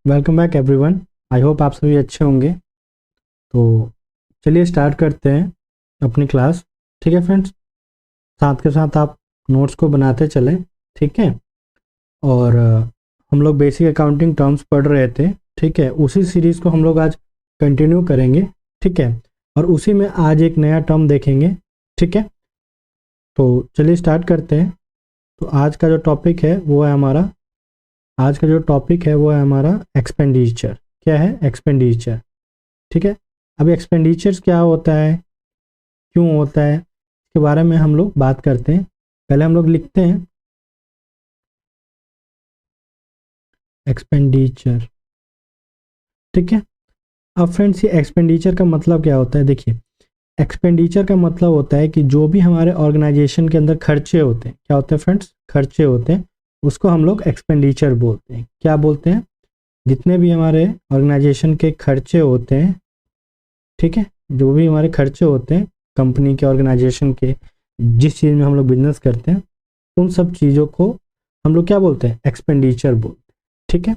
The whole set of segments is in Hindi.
Welcome back everyone. I hope आप सभी अच्छे होंगे। तो चलिए स्टार्ट करते हैं अपनी क्लास। ठीक है फ्रेंड्स, साथ के साथ आप नोट्स को बनाते चलें। ठीक है। और हम लोग बेसिक अकाउंटिंग टर्म्स पढ़ रहे थे। ठीक है, उसी सीरीज़ को हम लोग आज कंटिन्यू करेंगे। ठीक है, और उसी में आज एक नया टर्म देखेंगे। ठीक है, तो चलिए स्टार्ट करते हैं। तो आज का जो टॉपिक है वो है हमारा एक्सपेंडिचर। क्या है? एक्सपेंडिचर। ठीक है, अब एक्सपेंडिचर्स क्या होता है, क्यों होता है, इसके बारे में हम लोग बात करते हैं। पहले हम लोग लिखते हैं एक्सपेंडिचर। ठीक है, अब फ्रेंड्स ये एक्सपेंडिचर का मतलब क्या होता है? देखिए, एक्सपेंडिचर का मतलब होता है कि जो भी हमारे ऑर्गेनाइजेशन के अंदर खर्चे होते हैं, क्या होते हैं फ्रेंड्स? खर्चे होते हैं, उसको हम लोग एक्सपेंडिचर बोलते हैं। क्या बोलते हैं? जितने भी हमारे ऑर्गेनाइजेशन के खर्चे होते हैं, ठीक है, जो भी हमारे खर्चे होते हैं कंपनी के, ऑर्गेनाइजेशन के, जिस चीज़ में हम लोग बिजनेस करते हैं, उन सब चीज़ों को हम लोग क्या बोलते हैं? एक्सपेंडिचर बोलते हैं। ठीक है,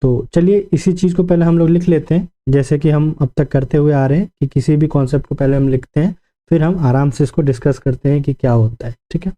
तो चलिए इसी चीज़ को पहले हम लोग लिख लेते हैं, जैसे कि हम अब तक करते हुए आ रहे हैं कि किसी भी कॉन्सेप्ट को पहले हम लिखते हैं, फिर हम आराम से इसको डिस्कस करते हैं कि क्या होता है। ठीक है,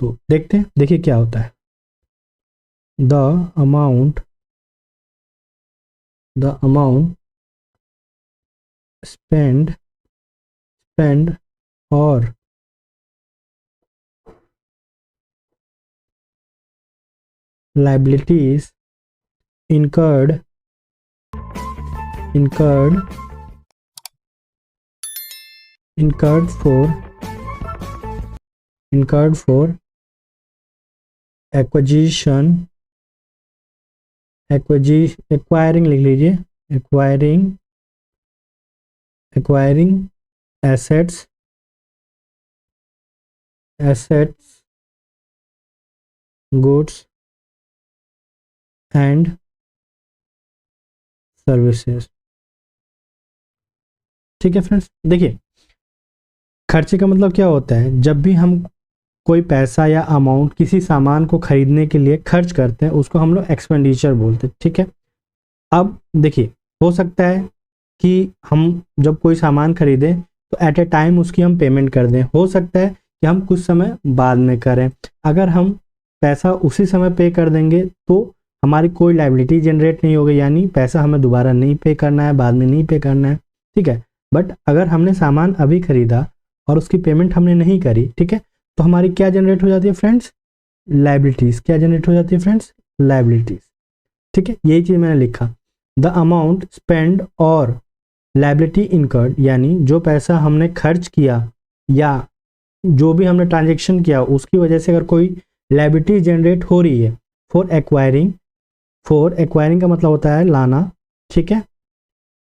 तो देखते हैं। देखिए क्या होता है। द अमाउंट स्पेंड और liabilities incurred incurred incurred for acquiring लिख लीजिए, acquiring assets goods and services. ठीक है फ्रेंड्स, देखिए खर्चे का मतलब क्या होता है? जब भी हम कोई पैसा या अमाउंट किसी सामान को खरीदने के लिए खर्च करते हैं, उसको हम लोग एक्सपेंडिचर बोलते हैं। ठीक है, अब देखिए, हो सकता है कि हम जब कोई सामान खरीदें तो एट ए टाइम उसकी हम पेमेंट कर दें, हो सकता है कि हम कुछ समय बाद में करें। अगर हम पैसा उसी समय पे कर देंगे तो हमारी कोई लायबिलिटी जनरेट नहीं होगी, यानी पैसा हमें दोबारा नहीं पे करना है, बाद में नहीं पे करना है। ठीक है, बट अगर हमने सामान अभी खरीदा और उसकी पेमेंट हमने नहीं करी, ठीक है, तो हमारी क्या जनरेट हो जाती है फ्रेंड्स? लायबिलिटीज़। क्या जनरेट हो जाती है फ्रेंड्स? लायबिलिटीज़। ठीक है, यही चीज़ मैंने लिखा। द अमाउंट स्पेंड और लायबिलिटी इनकर्ड, यानी जो पैसा हमने खर्च किया या जो भी हमने ट्रांजेक्शन किया उसकी वजह से अगर कोई लायबिलिटी जनरेट हो रही है, फॉर एक्वायरिंग का मतलब होता है लाना। ठीक है,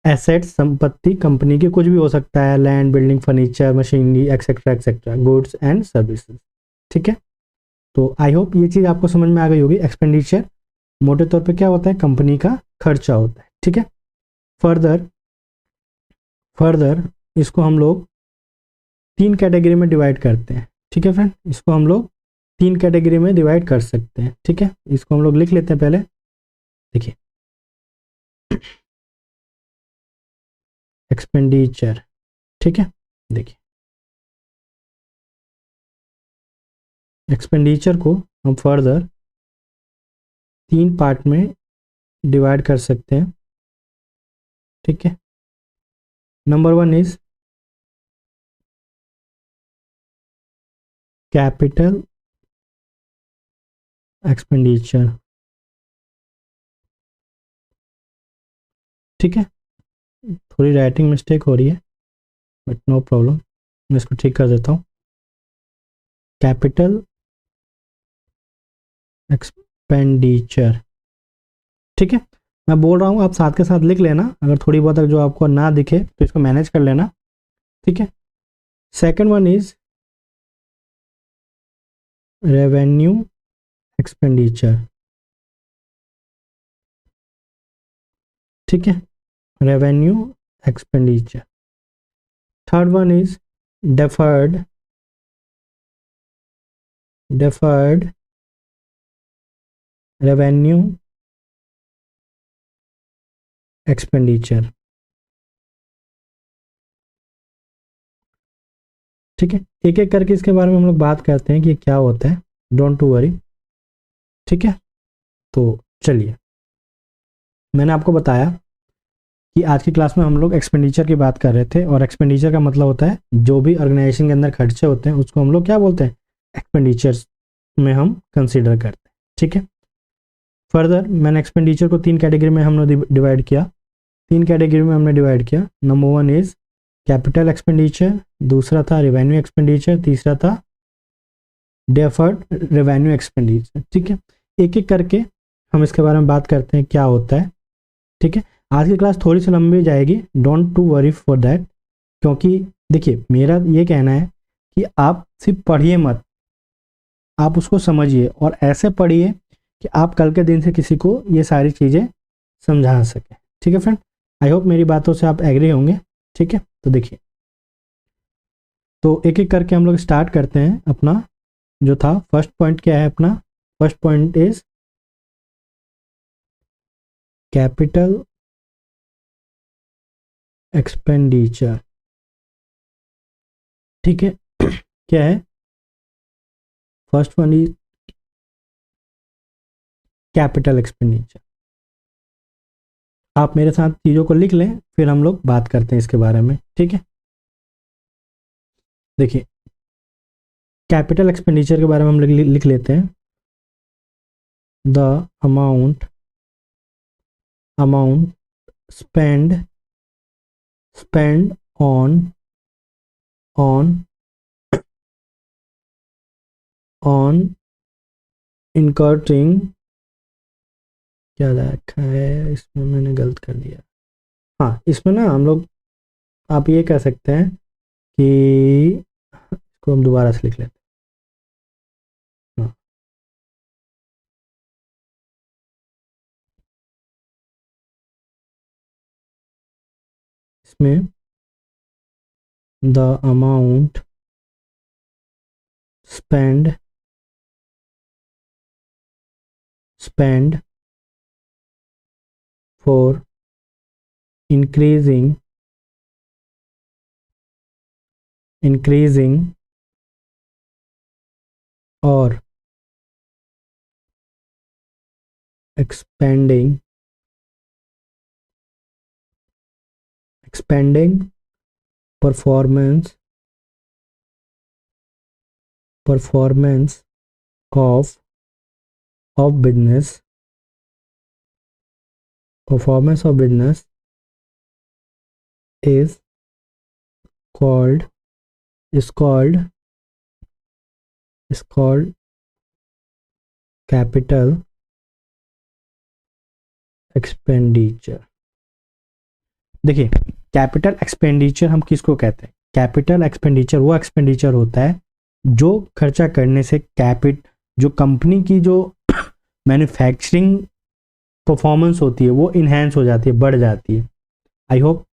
एसेट संपत्ति कंपनी की कुछ भी हो सकता है, land, building, furniture, machinery, etcetera etcetera, goods and services. ठीक है, तो आई होप ये चीज़ आपको समझ में आ गई होगी। एक्सपेंडिचर मोटे तौर पे क्या होता है? कंपनी का खर्चा होता है। ठीक है, फर्दर इसको हम लोग तीन कैटेगरी में डिवाइड करते हैं। ठीक है फ्रेंड, इसको हम लोग तीन कैटेगरी में डिवाइड कर सकते हैं। ठीक है, इसको हम लोग लिख लेते हैं पहले। देखिए, एक्सपेंडिचर। ठीक है, देखिए एक्सपेंडिचर को हम फर्दर तीन पार्ट में डिवाइड कर सकते हैं। ठीक है, number one is capital expenditure. ठीक है, थोड़ी राइटिंग मिस्टेक हो रही है बट नो प्रॉब्लम, मैं इसको ठीक कर देता हूँ। Capital expenditure. ठीक है, मैं बोल रहा हूँ, आप साथ के साथ लिख लेना, अगर थोड़ी बहुत जो आपको ना दिखे तो इसको मैनेज कर लेना। ठीक है, second one is revenue expenditure. ठीक है, revenue expenditure. Third one is deferred revenue expenditure. ठीक है, एक एक करके इसके बारे में हम लोग बात करते हैं कि क्या होता है, डोंट टू वरी। ठीक है, तो चलिए, मैंने आपको बताया कि आज की क्लास में हम लोग एक्सपेंडिचर की बात कर रहे थे, और एक्सपेंडिचर का मतलब होता है जो भी ऑर्गेनाइजेशन के अंदर खर्चे होते हैं उसको हम लोग क्या बोलते हैं, एक्सपेंडिचर्स में हम कंसीडर करते हैं। ठीक है, फर्दर मैंने एक्सपेंडिचर को 3 कैटेगरी में हमने डिवाइड किया। 3 कैटेगरी में हमने डिवाइड किया। नंबर 1 इज कैपिटल एक्सपेंडिचर, दूसरा था रेवेन्यू एक्सपेंडिचर, तीसरा था डेफर्ड रेवेन्यू एक्सपेंडिचर। ठीक है, एक एक करके हम इसके बारे में बात करते हैं क्या होता है। ठीक है, आज की क्लास थोड़ी सी लंबी जाएगी, don't to worry for that, क्योंकि देखिए मेरा ये कहना है कि आप सिर्फ पढ़िए मत, आप उसको समझिए और ऐसे पढ़िए कि आप कल के दिन से किसी को ये सारी चीज़ें समझा सकें। ठीक है फ्रेंड, आई होप मेरी बातों से आप एग्री होंगे। ठीक है, तो देखिए, तो एक एक करके हम लोग स्टार्ट करते हैं। अपना जो था फर्स्ट पॉइंट क्या है, अपना first point is capital expenditure. ठीक है, क्या है, first one is capital expenditure. आप मेरे साथ चीज़ों को लिख लें, फिर हम लोग बात करते हैं इसके बारे में। ठीक है, देखिए कैपिटल एक्सपेंडिचर के बारे में हम लोग लिख लेते हैं, द अमाउंट स्पेंड ऑन इनकर्टिंग, क्या रखा है इसमें, मैंने गलत कर दिया। हाँ, इसमें ना हम लोग, आप ये कह सकते हैं कि इसको हम दोबारा से लिख लेते हैं। हाँ, इसमें the amount spend for increasing or expanding performance of business is called capital expenditure. देखिए, कैपिटल एक्सपेंडिचर हम किसको कहते हैं, कैपिटल एक्सपेंडिचर वो एक्सपेंडिचर होता है जो खर्चा करने से जो कंपनी की जो मैन्युफैक्चरिंग परफॉर्मेंस होती है वो इन्हेंस हो जाती है, बढ़ जाती है। आई होप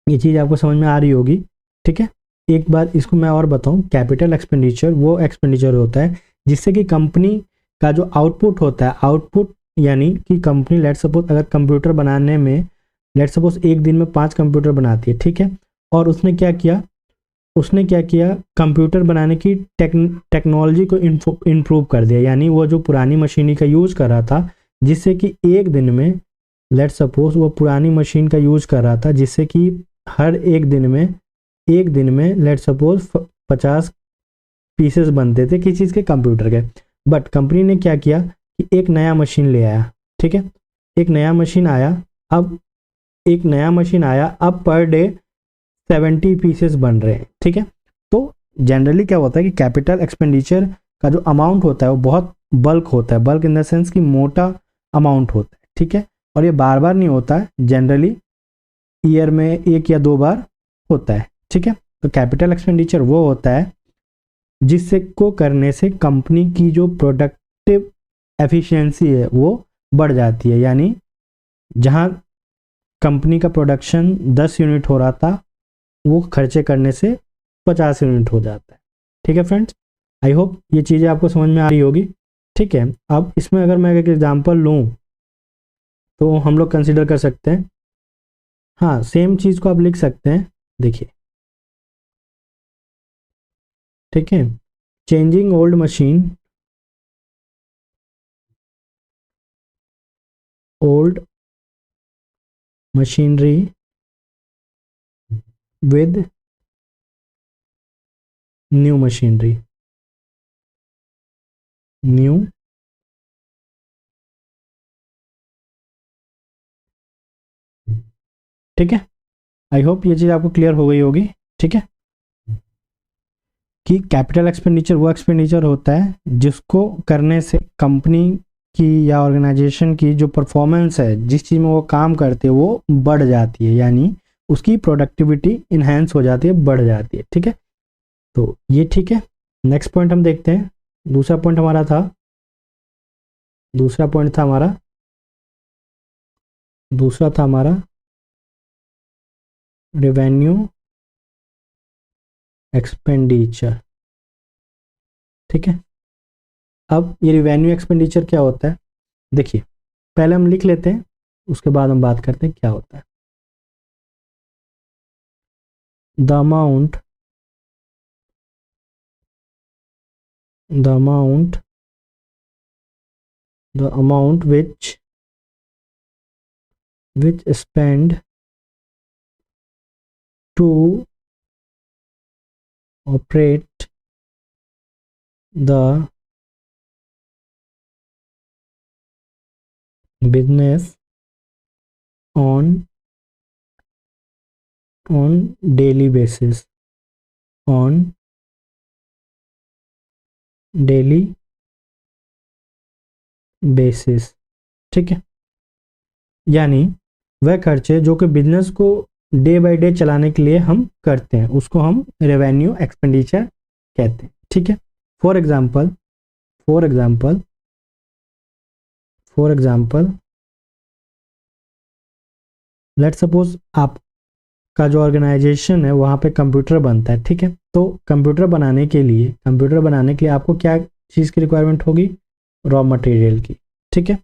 ये चीज़ आपको समझ में आ रही होगी। ठीक है, एक बार इसको मैं और बताऊं, कैपिटल एक्सपेंडिचर वो एक्सपेंडिचर होता है जिससे कि कंपनी का जो आउटपुट होता है, आउटपुट यानी कि कंपनी लेट सपोज अगर कंप्यूटर बनाने में लेट सपोज एक दिन में 5 कंप्यूटर बनाती है। ठीक है, और उसने क्या किया कंप्यूटर बनाने की टेक्नोलॉजी को इम्प्रूव कर दिया, यानी वो जो पुरानी मशीनरी का यूज़ कर रहा था जिससे कि एक दिन में लेट सपोज वो पुरानी मशीन का यूज़ कर रहा था जिससे कि हर एक दिन में लेट सपोज 50 पीसेस बनते थे किस चीज़ के, कंप्यूटर के। बट कंपनी ने क्या किया कि एक नया मशीन ले आया। ठीक है, एक नया मशीन आया, अब पर डे 70 पीसेस बन रहे हैं। ठीक है, तो जनरली क्या होता है कि कैपिटल एक्सपेंडिचर का जो अमाउंट होता है वो बहुत बल्क होता है, बल्क इन द सेंस कि मोटा अमाउंट होता है। ठीक है, और ये बार बार नहीं होता है, जनरली ईयर में 1 या 2 बार होता है। ठीक है, तो कैपिटल एक्सपेंडिचर वो होता है जिससे को करने से कंपनी की जो प्रोडक्टिव एफिशिएंसी है वो बढ़ जाती है, यानी जहां कंपनी का प्रोडक्शन 10 यूनिट हो रहा था वो खर्चे करने से 50 यूनिट हो जाता है। ठीक है फ्रेंड्स, आई होप ये चीज़ें आपको समझ में आ रही होगी। ठीक है, अब इसमें अगर मैं एक एग्जांपल लूँ तो हम लोग कंसीडर कर सकते हैं हाँ, सेम चीज़ को आप लिख सकते हैं, देखिए, ठीक है। Changing old machine, old machinery with new machinery, new ठीक है। आई होप ये चीज़ आपको क्लियर हो गई होगी, ठीक है, कि कैपिटल एक्सपेंडिचर वो एक्सपेंडिचर होता है जिसको करने से कंपनी की या ऑर्गेनाइजेशन की जो परफॉर्मेंस है, जिस चीज़ में वो काम करते हैं वो बढ़ जाती है, यानी उसकी प्रोडक्टिविटी इन्हेंस हो जाती है, बढ़ जाती है, ठीक है। तो ये ठीक है। नेक्स्ट पॉइंट हम देखते हैं। दूसरा पॉइंट हमारा था, दूसरा पॉइंट था हमारा, दूसरा था हमारा रेवेन्यू एक्सपेंडिचर, ठीक है। अब ये रेवेन्यू एक्सपेंडिचर क्या होता है, देखिए, पहले हम लिख लेते हैं, उसके बाद हम बात करते हैं क्या होता है। The amount, the amount, the amount which spend to operate the business on daily basis, on daily basis, ठीक है। यानी वह खर्चे जो कि बिजनेस को डे बाय डे चलाने के लिए हम करते हैं, उसको हम रेवेन्यू एक्सपेंडिचर कहते हैं, ठीक है। For example, for example, for example, let suppose आपका जो ऑर्गेनाइजेशन है वहाँ पे कंप्यूटर बनता है, ठीक है। तो कंप्यूटर बनाने के लिए, कंप्यूटर बनाने के लिए आपको क्या चीज़ की रिक्वायरमेंट होगी, रॉ मटेरियल की, ठीक है।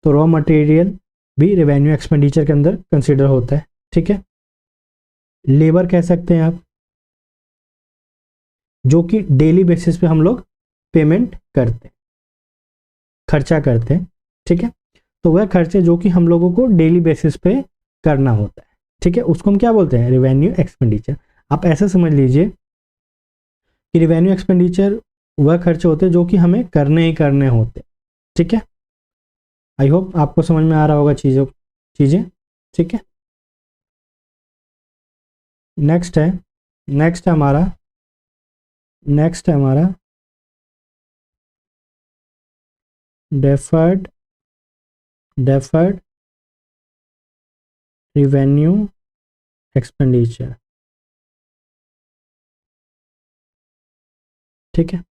तो रॉ मटेरियल भी रेवेन्यू एक्सपेंडिचर के अंदर कंसिडर होता है, ठीक है। लेबर कह सकते हैं आप, जो कि डेली बेसिस पे हम लोग पेमेंट करते हैं, खर्चा करते हैं, ठीक है। तो वह खर्चे जो कि हम लोगों को डेली बेसिस पे करना होता है, ठीक है, उसको हम क्या बोलते हैं, रेवेन्यू एक्सपेंडिचर। आप ऐसा समझ लीजिए कि रेवेन्यू एक्सपेंडिचर वह खर्चे होते हैं जो कि हमें करने ही करने होते हैं, ठीक है। आई होप आपको समझ में आ रहा होगा चीज़ें, ठीक है। नेक्स्ट है, नेक्स्ट है हमारा, नेक्स्ट है हमारा डेफर्ड, डेफर्ड रेवेन्यू एक्सपेंडिचर, ठीक है।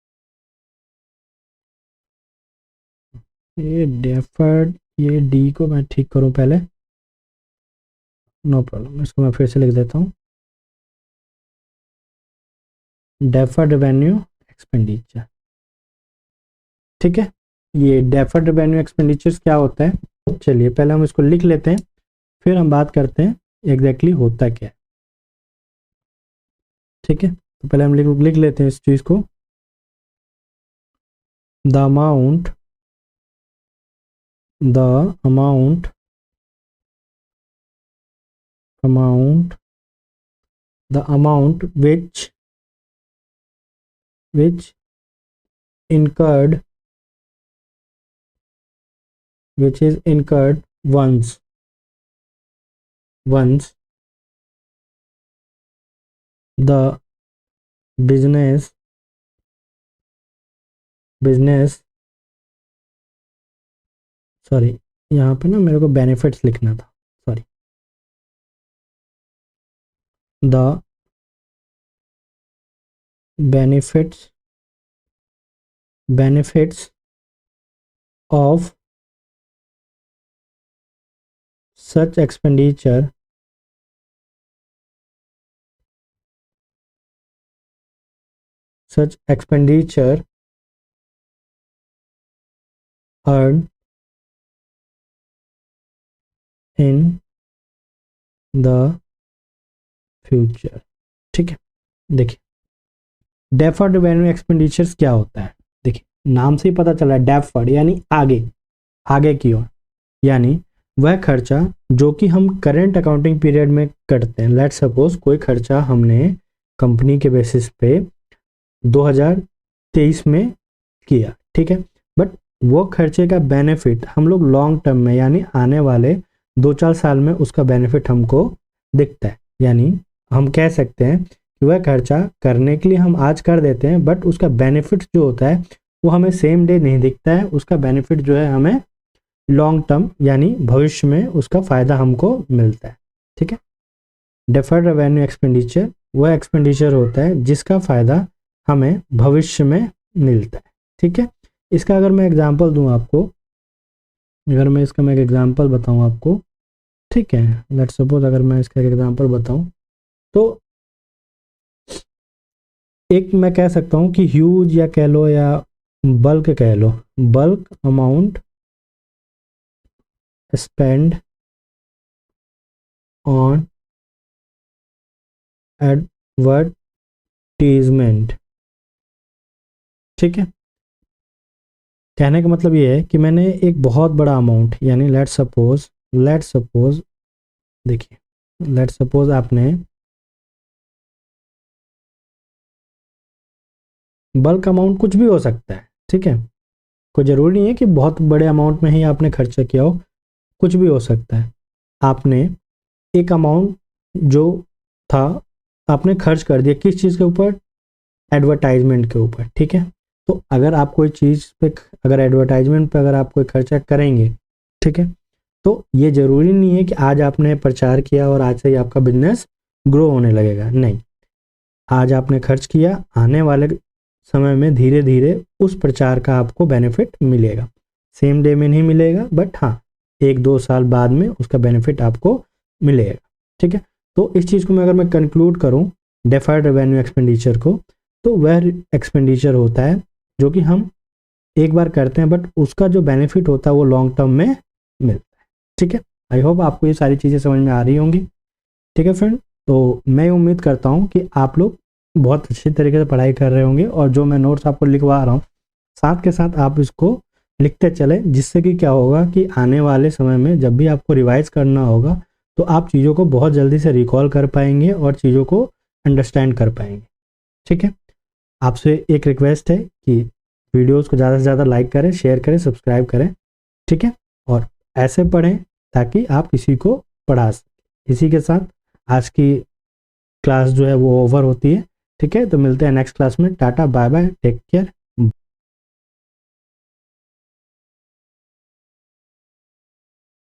ये डेफर्ड, ये डी को मैं ठीक करूं पहले, नो प्रॉब्लम, इसको मैं फिर से लिख देता हूँ, डेफर्ड रेवेन्यू एक्सपेंडिचर, ठीक है। ये डेफर्ड रेवेन्यू एक्सपेंडिचर्स क्या होता है, चलिए पहले हम इसको लिख लेते हैं, फिर हम बात करते हैं एग्जैक्टली होता क्या है, ठीक है। तो पहले हम लिख लेते हैं इस चीज़ को, the amount, the amount, amount, the amount which incurred, which is incurred once, once the business, business, sorry, यहाँ पे ना मेरे को बेनिफिट्स लिखना था, sorry, the benefits, benefits of such expenditure, such expenditure earned in the future. ठीक है, देखिए डेफर्ड रेवेन्यू एक्सपेंडिचर्स क्या होता है, देखिए नाम से ही पता चला है, डेफर्ड यानी आगे, आगे की ओर, यानी वह खर्चा जो कि हम करेंट अकाउंटिंग पीरियड में करते हैं। लेट सपोज कोई खर्चा हमने कंपनी के बेसिस पे 2023 में किया, ठीक है, बट वो खर्चे का बेनिफिट हम लोग लॉन्ग टर्म में यानी आने वाले 2-4 साल में उसका बेनिफिट हमको दिखता है। यानी हम कह सकते हैं कि वह खर्चा करने के लिए हम आज कर देते हैं, बट उसका बेनिफिट जो होता है वो हमें सेम डे नहीं दिखता है, उसका बेनिफिट जो है हमें लॉन्ग टर्म यानी भविष्य में उसका फ़ायदा हमको मिलता है। ठीक है, डेफर्ड रेवेन्यू एक्सपेंडिचर वह एक्सपेंडिचर होता है जिसका फ़ायदा हमें भविष्य में मिलता है। ठीक है, इसका अगर मैं एग्जांपल दूं आपको, अगर मैं इसका एक एग्जांपल बताऊं आपको, ठीक है, लेट्स सपोज अगर मैं इसका एक एग्जांपल बताऊं तो एक मैं कह सकता हूं कि ह्यूज या कह लो या बल्क कह लो, bulk amount spend on advertisement. ठीक है, कहने का मतलब ये है कि मैंने एक बहुत बड़ा अमाउंट यानी लेट सपोज देखिए, लेट सपोज आपने बल्क अमाउंट कुछ भी हो सकता है, ठीक है, कोई ज़रूरी नहीं है कि बहुत बड़े अमाउंट में ही आपने खर्चा किया हो, कुछ भी हो सकता है। आपने एक अमाउंट जो था आपने खर्च कर दिया किस चीज़ के ऊपर, एडवर्टाइजमेंट के ऊपर। ठीक है, तो अगर आप कोई चीज़ पे, अगर एडवर्टाइजमेंट पे अगर आप कोई खर्चा करेंगे, ठीक है, तो ये ज़रूरी नहीं है कि आज आपने प्रचार किया और आज से ही आपका बिजनेस ग्रो होने लगेगा, नहीं। आज आपने खर्च किया, आने वाले समय में धीरे धीरे उस प्रचार का आपको बेनिफिट मिलेगा, सेम डे में नहीं मिलेगा, बट हाँ 1-2 साल बाद में उसका बेनिफिट आपको मिलेगा। ठीक है, तो इस चीज़ को मैं अगर मैं कंक्लूड करूं डेफर्ड रेवेन्यू एक्सपेंडिचर को, तो वह एक्सपेंडिचर होता है जो कि हम एक बार करते हैं बट उसका जो बेनिफिट होता है वो लॉन्ग टर्म में मिलता है। ठीक है, आई होप आपको ये सारी चीज़ें समझ में आ रही होंगी। ठीक है फ्रेंड, तो मैं उम्मीद करता हूँ कि आप लोग बहुत अच्छी तरीके से पढ़ाई कर रहे होंगे और जो मैं नोट्स आपको लिखवा रहा हूँ साथ के साथ आप इसको लिखते चलें, जिससे कि क्या होगा कि आने वाले समय में जब भी आपको रिवाइज करना होगा तो आप चीज़ों को बहुत जल्दी से रिकॉल कर पाएंगे और चीज़ों को अंडरस्टैंड कर पाएंगे। ठीक है, आपसे एक रिक्वेस्ट है कि वीडियोस को ज़्यादा से ज़्यादा लाइक करें, शेयर करें, सब्सक्राइब करें। ठीक है, और ऐसे पढ़ें ताकि आप किसी को पढ़ा सकें। इसी के साथ आज की क्लास जो है वो ओवर होती है। ठीक है, तो मिलते हैं नेक्स्ट क्लास में। Tata, bye bye, take care.